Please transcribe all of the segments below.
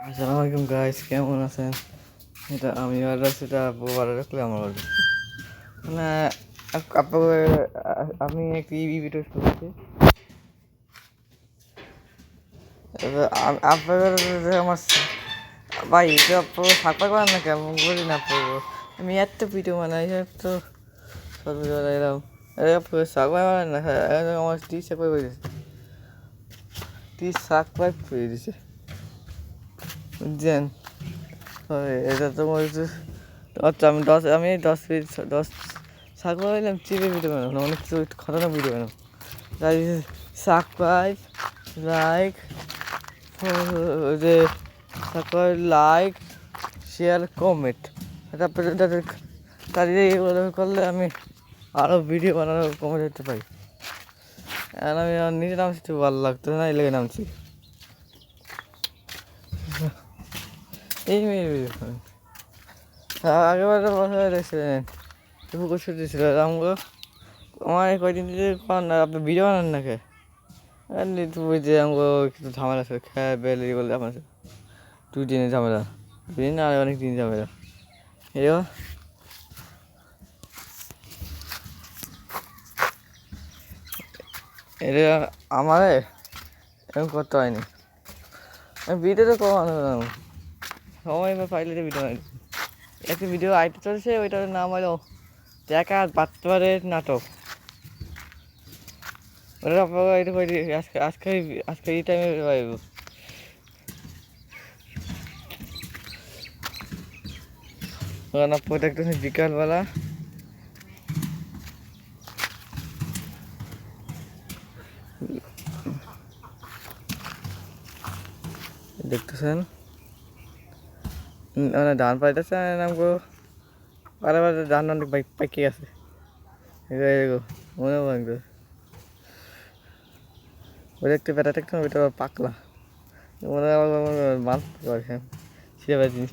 আসসালামু আলাইকুম গাইস, কেমন আছেন? এটা আমি অর্ডার সেটা অর্ডার রাখলে আমার order। মানে আপনাকে আমি একটি ভিডিও করছি। এবার আপনাদের আমার ভাই এটা আপনাকে থাকতে পারেন না কেমন বলি না আপনাকে আমি এত ভিডিও বানাই তো সব ভিডিও এরকম আপনাকে সাকপাই পারেন না। আমার 30 সাকপাই হয়ে গেছে, 30 সাকপাই হয়ে গেছে বুঝছেন। এটা তো বলছে আচ্ছা আমি 10 সাকপাই হইলাম চিপে ভিডিও বানাবো না, অনেক কিছু খতরনাক ভিডিও বানাবো। তাই সাকপাই লাইক যে তারপর লাইক শেয়ার কমেন্ট তারপরে তাদের এগুলো করলে আমি আরও ভিডিও বানানো কমে যেতে পারি। আর আমি নিজে নামছি তো ভালো লাগতো না, এই লেগে নামছি। এই আগেবার বছর দেখছিলেন পুকুর ছুটি ছিল আমগুলো আমার কয়দিন আপনি ভিডিও বানান না কে তুই যে আমগো একটু ঝামেলা ছিল খেয়ে বেলে বলে আমার 2 দিনের ঝামেলা, 2 দিন আর অনেক দিন ঝামেলা। এবার এটা আমারে এরকম করতে হয়নি, আমি ভিডিও তো কমানো সময় পাইলে ভিডিও বানাই। একটা ভিডিও আইতে চলছে, ওইটার নাম হলো টাকা বাটপারের নাটক। ওটা আপনাকে এটা করে আজকে আজকে আজকে এই টাইমে পাইব। ওখানে প্রত্যেকটা বিকালবেলা দেখতেছেন মানে ধান পাইতেছে আমাকে বারে বারে ধান অনেক বাইক পাকি আছে মনে ভাঙবে ওই দেখতে বেটা দেখতে ওইটা পাকলা মনে মানতে পারে সেভাবে জিনিস।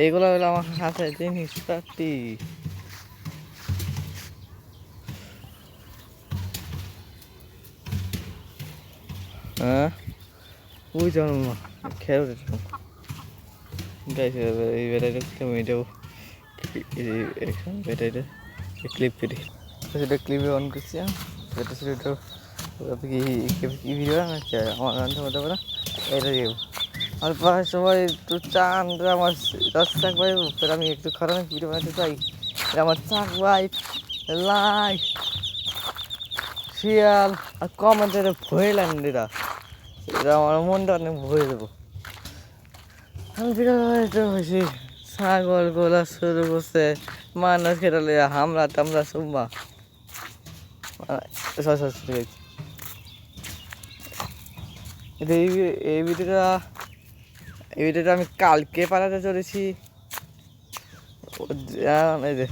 এইগুলো হলো আমার হাতে জিনিসপাতি। হ্যাঁ ওই জন্ম খেয়াল গাইছে এই বেটাটা মেয়েটাও বেটাটা ক্লিপ করি সেটা ক্লিপে অন করছি সেটা সেটা কি ভিডিও বানাচ্ছে আমার রান্না হতে পারে এটা দিব অল্প সময় একটু চান আমার 10 সাকপাই আমি একটু খারাপ ভিডিও বানাতে চাই। আমার সাকপাই লাইক শিয়াল আর কমেন্টে ভয়েলেন এটা এটা আমার মনটা অনেক ভরে দেবো। আমি বিরাট হয়েছি ছাগল গোলা শুরু করছে মানুষ খেটালে হামলা টামলা সুম্মা এই ভিডিওটা আমি কালকে পালাতে চলেছি। এই যে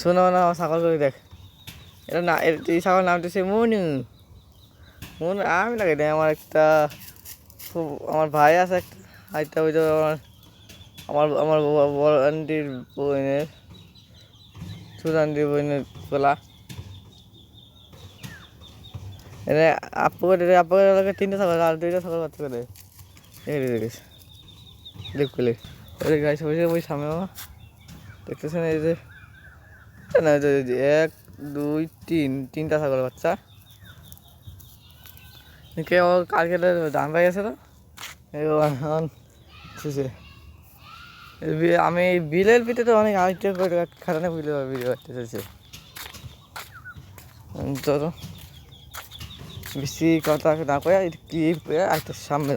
শোনো না ছাগল করে দেখ এটা না এই ছাগল নামতেছে মনু মনু আমি লাগে না আমার একটা খুব আমার ভাই আছে একটা হাইটা ওই যে আমার আমার বড় আন্টির বোনের ছোট আন্টির বোনের গোলা এটা আপুকে এলাকায় 3টা ছাগল আর 2টা ছাগল বাচ্চা করে দেখেছে লিপ করলে ওই গাছ বসে ওই সামনে দেখতেছেন এই যে না 1 2 3টা ছাগল বাচ্চা কে কালকে ধান পাই গেছে তো আমি বিলের ভিতরে অনেক আরেকটা করে খারাপ ভিডিও করতে চলছে তো বেশি কথা না কয়ে ক্লিপ করে একটা সামনে